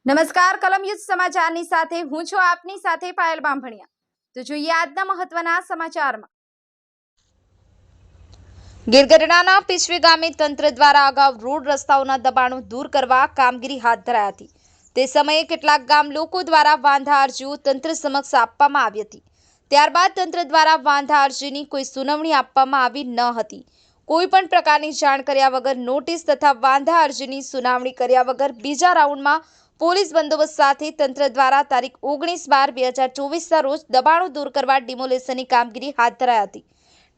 નમસ્કાર કલમ યુદ્ધ સમાચારની સાથે હું છું આપની સાથે પાયલ બામભણિયા। તો જોઈએ આજના મહત્વના સમાચારમાં। ગીરગઢડાના પીછવી ગામે તંત્ર દ્વારા અગાઉ રોડ રસ્તાઓના દબાણો દૂર કરવા કામગીરી હાથ ધરાઈ હતી। તે સમયે કેટલાક ગામ લોકો દ્વારા વાંધા અરજીઓ તંત્ર સમક્ષ આપવામાં આવી હતી। ત્યારબાદ તંત્ર દ્વારા વાંધા અરજીની કોઈ સુનાવણી આપવામાં આવી ન હતી। કોઈ પણ પ્રકારની જાણ કર્યા વગર નોટિસ તથા વાંધા અરજીની સુનાવણી કર્યા વગર બીજા રાઉન્ડમાં પોલીસ બંદોબસ્ત સાથે તંત્ર દ્વારા તારીખ 19/12/2024ના રોજ દબાણો દૂર કરવા ડિમોલેશનની કામગીરી હાથ ધરાઈ હતી।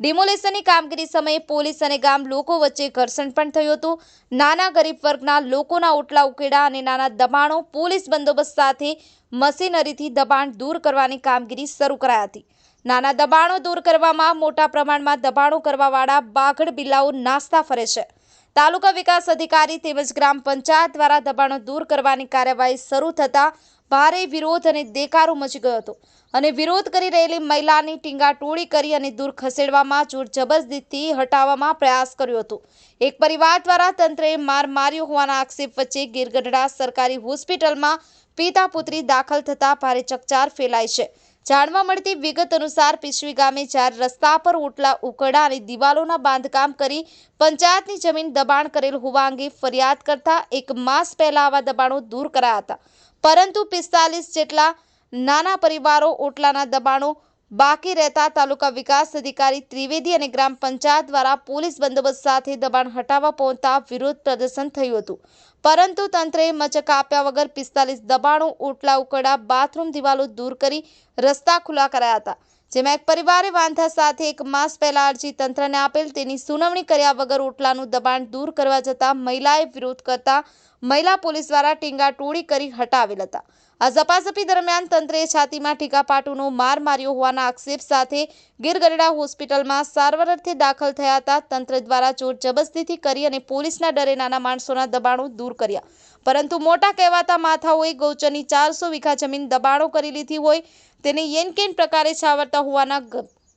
ડિમોલેશનની કામગીરી સમયે પોલીસ અને ગામ લોકો વચ્ચે ઘર્ષણ પણ થયું હતું। નાના ગરીબ વર્ગના લોકોના ઓટલા ઉકેડા અને નાના દબાણો પોલીસ બંદોબસ્ત સાથે મશીનરીથી દબાણ દૂર કરવાની કામગીરી શરૂ કરાઈ હતી। નાના દબાણો દૂર કરવામાં મોટા પ્રમાણમાં દબાણો કરવાવાળા બાઘડ બિલ્લાઓ નાસ્તા ફરે છે। તાલુકા વિકાસ અધિકારી તેમજ ગ્રામ પંચાયત દ્વારા દબાણો દૂર કરવાની કાર્યવાહી શરૂ થતાં ભારે વિરોધ અને દેકારો મચી ગયો હતો અને વિરોધ કરી રહેલી મહિલાની ટીંગાટોળી કરી અને દૂર ખસેડવામાં જોર જબરદસ્તી હટાવવામાં પ્રયાસ કર્યો હતો। એક પરિવાર દ્વારા તંત્રએ માર માર્યો હોવાના આક્ષેપ વચ્ચે ગીરગઢડા સરકારી હોસ્પિટલમાં પિતા પુત્રી દાખલ થતાં ભારે ચકચાર ફેલાઈ છે। જાણવા મળતી વિગત અનુસાર પીછવી ગામે 4 રસ્તા પર ઓટલા ઉકરડા અને દિવાલોના બાંધકામ કરી પંચાયતની જમીન દબાણ કરેલ હોવા અંગે ફરિયાદ કરતા એક માસ પહેલા આવા દબાણો દૂર કરાયા હતા, પરંતુ 45 જેટલા નાના પરિવારો ઓટલાના દબાણો બાકી રહેતા તાલુકા વિકાસ અધિકારી ત્રિવેદી અને ગ્રામ પંચાયત દ્વારા પોલીસ બંદોબસ્ત સાથે દબાણ હટાવવા પહોંચતા વિરોધ પ્રદર્શન થયું હતું, પરંતુ તંત્રએ મચક આપ્યા વગર 45 દબાણો ઓટલા ઉકરડા બાથરૂમ દિવાલો દૂર કરી રસ્તા ખુલ્લા કરાયા હતા। જેમાં એક પરિવારે વાંધા સાથે એક માસ પહેલા અરજી તંત્રને આપેલ તેની સુનાવણી કર્યા વગર ઓટલાનું દબાણ દૂર કરવા જતા મહિલાએ વિરોધ કરતા મહિલા પોલીસ દ્વારા ટીંગાટોળી કરી હટાવેલ હતા। આ ઝપાઝપી દરમિયાન તંત્રએ છાતીમાં ટીકાપાટુનો માર માર્યો હોવાના આક્ષેપ સાથે ગીરગઢડા હોસ્પિટલમાં સારવાર અર્થે દાખલ થયા હતા। તંત્ર દ્વારા જોર જબરદસ્તી કરી અને પોલીસના ડરે નાના માણસોના દબાણો દૂર કર્યા, પરંતુ મોટા કહેવાતા માથાઓએ ગૌચરની 400 વીઘા જમીન દબાણો કરી લીધી હોય તેને યેનકેન પ્રકારે છાવરતા હોવાના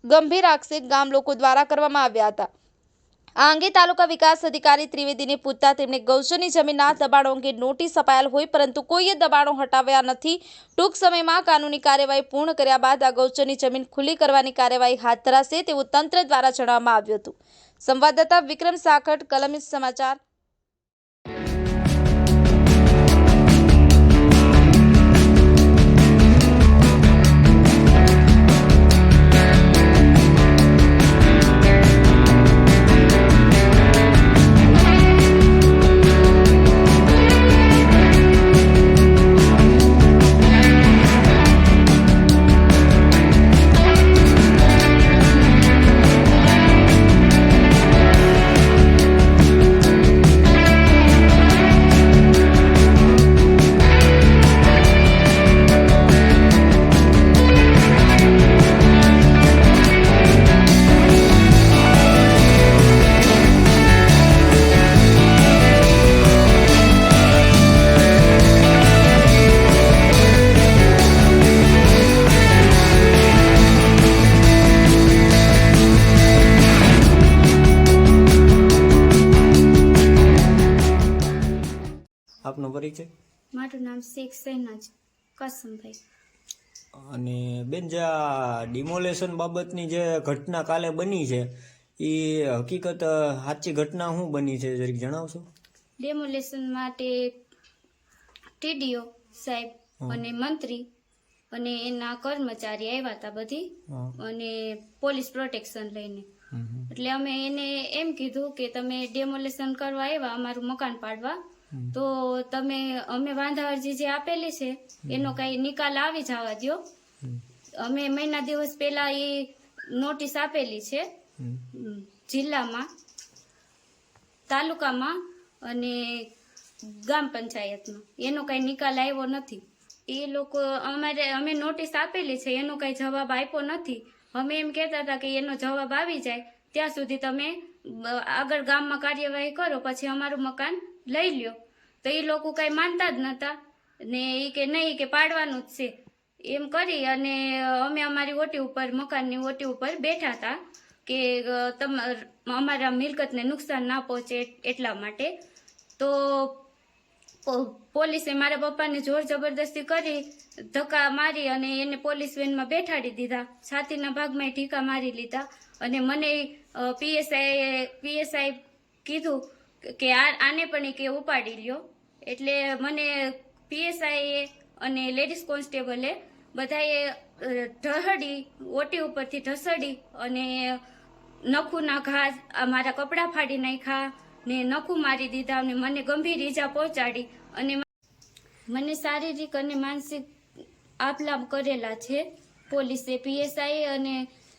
ગંભીર આક્ષેપ ગામ લોકો દ્વારા કરવામાં આવ્યા હતા। આ અંગે તાલુકા વિકાસ અધિકારી ત્રિવેદીને પૂછતા તેમણે ગૌચરની જમીનના દબાણો અંગે નોટિસ અપાયેલ હોય પરંતુ કોઈએ દબાણો હટાવ્યા નથી। ટૂંક સમયમાં કાનૂની કાર્યવાહી પૂર્ણ કર્યા બાદ આ ગૌચરની જમીન ખુલ્લી કરવાની કાર્યવાહી હાથ ધરાશે તેવું તંત્ર દ્વારા જણાવવામાં આવ્યું હતું। સંવાદદાતા વિક્રમ સાખટ, કલમ યુદ્ધ સમાચાર। આપનો પરિચય? મારું નામ શેખ શહેનાજ કાસમભાઈ। અને બેન, જે આ ડિમોલેશન બાબતની જે ઘટના કાલે બની છે એ હકીકત સાચી ઘટના શું બની છે જરીક જણાવશો? ડેમોલેશન માટે ટીડીઓ સાહેબ અને મંત્રી અને એના કર્મચારી આવ્યા હતા બધી, અને પોલીસ પ્રોટેક્શન લઈને। એટલે અમે એને એમ કીધું કે તમે ડેમોલેશન કરવા આવ્યા અમારું મકાન પાડવા, તો અમે વાંધા અરજી જે આપેલી છે એનો કઈ નિકાલ આવી જવા દો। અમે મહિના દિવસ પહેલા એ નોટિસ આપેલી છે જિલ્લામાં, તાલુકામાં અને ગ્રામ પંચાયતમાં, એનો કઈ નિકાલ આવ્યો નથી। એ લોકો અમે નોટિસ આપેલી છે એનો કઈ જવાબ આપ્યો નથી। અમે એમ કહેતા હતા કે એનો જવાબ આવી જાય ત્યાં સુધી તમે આગળ ગામમાં કાર્યવાહી કરો, પછી અમારું મકાન લઈ લ્યો। તો એ લોકો કઈ માનતા જ નતા ને એ કે નહીં કે પાડવાનું જ છે એમ કરી અને અમે અમારી ઓટી ઉપર, મકાનની ઓટી ઉપર બેઠા હતા કે અમારા મિલકતને નુકસાન ના પહોંચે એટલા માટે। તો પોલીસે મારા પપ્પાને જોર જબરદસ્તી કરી ધક્કા મારી અને એને પોલીસ વેનમાં બેઠાડી દીધા, છાતીના ભાગમાં ઢીકા મારી લીધા અને મને પીએસઆઈ કીધું કે આને પણ કે ઉપાડી લ્યો. એટલે મને પીએસઆઈએ અને લેડીઝ કોન્સ્ટેબલે બધાએ ઢહડી ઓટી ઉપરથી ઢસડી અને નખુના ઘા મારા કપડાં ફાડી નાખ્યા ને નખું મારી દીધા અને મને ગંભીર ઈજા પહોંચાડી અને મને શારીરિક અને માનસિક આપલાપ કરેલા છે પોલીસે, પીએસઆઈ અને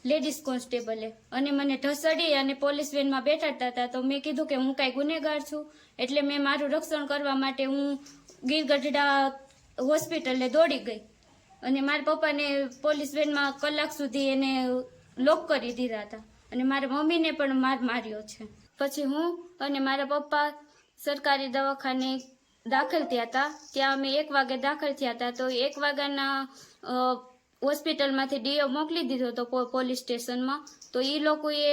લેડીઝ કોન્સ્ટેબલે. અને મને ઢસડી અને પોલીસ વેનમાં બેઠાડતા હતા. તો મેં કીધું કે હું કાંઈ ગુનેગાર છું, એટલે મેં મારું રક્ષણ કરવા માટે હું ગીરગઢડા હોસ્પિટલે દોડી ગઈ અને મારા પપ્પાને પોલીસ વેનમાં કલાક સુધી એને લોક કરી દીધા હતા અને મારા મમ્મીને પણ માર્યો છે. પછી હું અને મારા પપ્પા સરકારી દવાખાને દાખલ થયા હતા. ત્યાં અમે 1 વાગે દાખલ થયા હતા. તો 1 વાગ્યાના હોસ્પિટલમાંથી ડીઓ મોકલી દીધો હતો પોલીસ સ્ટેશનમાં. તો એ લોકોએ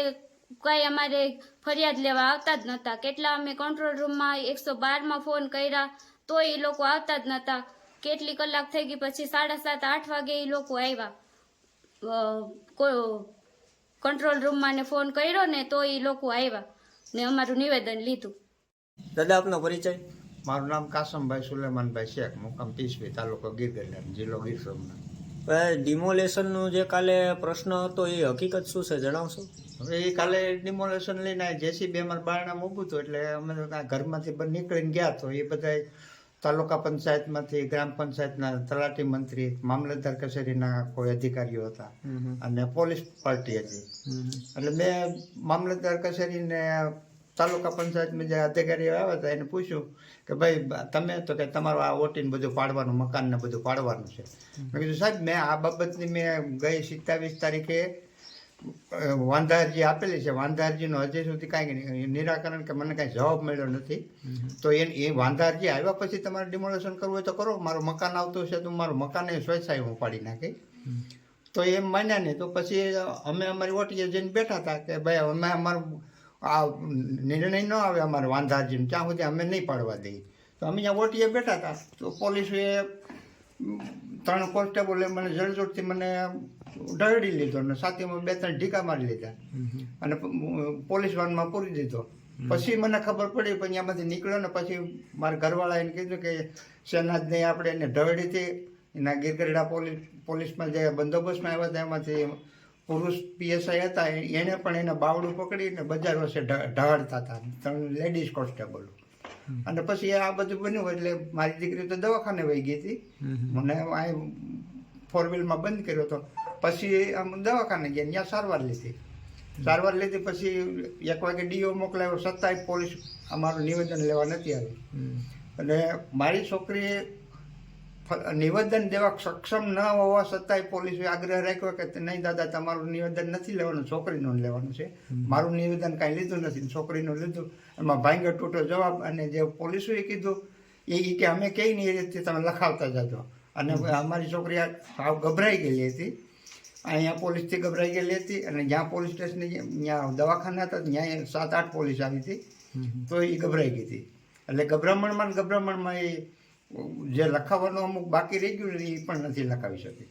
કાંઈ અમારે ફરિયાદ લેવા આવતા જ નહોતા. કેટલા અમે કંટ્રોલ રૂમમાં 112માં ફોન કર્યા તો એ લોકો આવતા જ નહોતા. કેટલી કલાક થઈ ગઈ, પછી 7:30-8 વાગે એ લોકો આવ્યા. કંટ્રોલ રૂમમાં ને ફોન કર્યો ને તો એ લોકો આવ્યા ને અમારું નિવેદન લીધું. દાદા આપનો પરિચય? મારું નામ કાસમભાઈ સુલેમાનભાઈ શેખ, મુકામ પીસવી, તાલુકો ગીરગઢડા, જિલ્લો ગીર સોમનાથ. ડિમોલેશનનો જે કાલે પ્રશ્ન હતો એ હકીકત શું છે જણાવશો? હવે એ કાલે ડિમોલેશન લઈને જેસીબી અમારા બારણામાં ઊભું હતું એટલે અમે ઘરમાંથી નીકળીને ગયા તો એ બધા તાલુકા પંચાયતમાંથી, ગ્રામ પંચાયતના તલાટી મંત્રી, મામલતદાર કચેરીના કોઈ અધિકારીઓ હતા અને પોલીસ પાર્ટી હતી. એટલે મેં મામલતદાર કચેરીને તાલુકા પંચાયતમાં જે અધિકારીઓ આવ્યા હતા એને પૂછ્યું કે ભાઈ તમે તો કે તમારું આ ઓટીને બધું પાડવાનું, મકાનને બધું પાડવાનું છે. મેં કીધું સાહેબ મેં આ બાબતની મેં ગઈ 27 તારીખે વાંધા અરજી આપેલી છે. વાંધા અરજીનો હજી સુધી કાંઈ નિરાકરણ કે મને કાંઈ જવાબ મળ્યો નથી. તો એ વાંધા અરજી આવ્યા પછી તમારે ડિમોલેશન કરવું હોય તો કરો. મારું મકાન આવતું છે તો મારું મકાન સ્વેચ્છાએ હું પાડી નાખી. તો એમ માન્યા નહીં. તો પછી અમે અમારી ઓટીએ જઈને બેઠા હતા કે ભાઈ અમે અમારું આ નિર્ણય ન આવે અમારે વાંધા અરજીનો ત્યાં સુધી અમે નહીં પાડવા દઈએ. તો અમે ત્યાં ઓટીએ બેઠા હતા તો પોલીસે 3 કોન્સ્ટેબલે મને જળજોરથી મને ઢળી લીધો અને સાથીમાં 2-3 ઢીકા મારી લીધા અને પોલીસ વાનમાં પૂરી દીધો. પછી મને ખબર પડી, પણ ત્યાંમાંથી નીકળ્યો ને પછી મારા ઘરવાળા એને કીધું કે શહેનાજને આપણે એને ઢળીથી એના ગીરગઢડા પોલીસમાં જે બંદોબસ્તમાં આવ્યા હતા એમાંથી પુરુષ પીએસઆઈ હતા એને પણ એને બાવડું પકડીને બજાર વચ્ચે ઢાળતા હતા 3 લેડીઝ કોન્સ્ટેબલો. અને પછી આ બધું બન્યું એટલે મારી દીકરી તો દવાખાને વહી ગઈ હતી. મને આ 4 વ્હીલમાં બંધ કર્યો હતો. પછી આમ દવાખાને ગયા, ત્યાં સારવાર લીધી. પછી 1 વાગે ડીઓ મોકલાયો, છતાંય પોલીસ અમારું નિવેદન લેવા નથી આવી. અને મારી છોકરીએ નિવેદન દેવા સક્ષમ ન હોવા છતાંય પોલીસે આગ્રહ રાખ્યો કે નહીં દાદા તમારું નિવેદન નથી લેવાનું, છોકરીનું લેવાનું છે. મારું નિવેદન કાંઈ લીધું નથી, છોકરીનું લીધું. એમાં ભાંગો તૂટો જવાબ. અને જે પોલીસોએ કીધું એ કે અમે કઈ નહીં એ રીતે તમે લખાવતા જજો. અને અમારી છોકરી સાવ ગભરાઈ ગયેલી હતી. અહીંયા પોલીસથી ગભરાઈ ગયેલી હતી અને જ્યાં પોલીસ સ્ટેશન ત્યાં દવાખાના હતા ત્યાં 7-8 પોલીસ આવી હતી તો એ ગભરાઈ ગઈ હતી. એટલે ગભરામણમાં એ જે લખાવવાનું અમુક બાકી રહી ગયું એ પણ નથી લખાવી શકી.